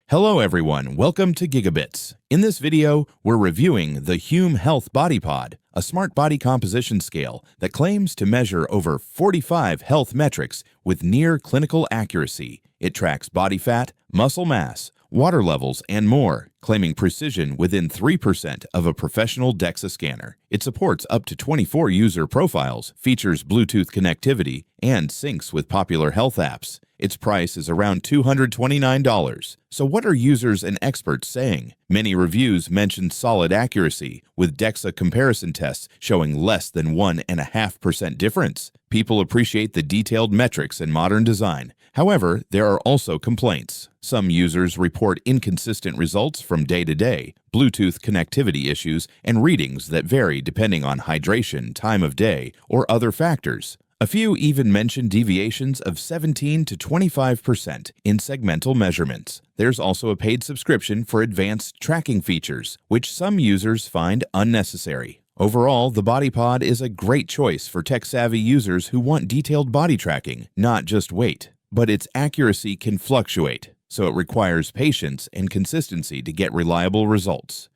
Hello everyone, welcome to GigaBits. In this video, we're reviewing the Hume Health Body Pod, a smart body composition scale that claims to measure over 45 health metrics with near clinical accuracy. It tracks body fat, muscle mass, water levels, and more, claiming precision within 3% of a professional DEXA scanner. It supports up to 24 user profiles, features Bluetooth connectivity, and syncs with popular health apps. Its price is around $229. So what are users and experts saying? Many reviews mention solid accuracy, with DEXA comparison tests showing less than 1.5% difference. People appreciate the detailed metrics and modern design. However, there are also complaints. Some users report inconsistent results from day to day, Bluetooth connectivity issues, and readings that vary depending on hydration, time of day, or other factors. A few even mention deviations of 17 to 25% in segmental measurements. There's also a paid subscription for advanced tracking features, which some users find unnecessary. Overall, the Body Pod is a great choice for tech-savvy users who want detailed body tracking, not just weight. But its accuracy can fluctuate, so it requires patience and consistency to get reliable results.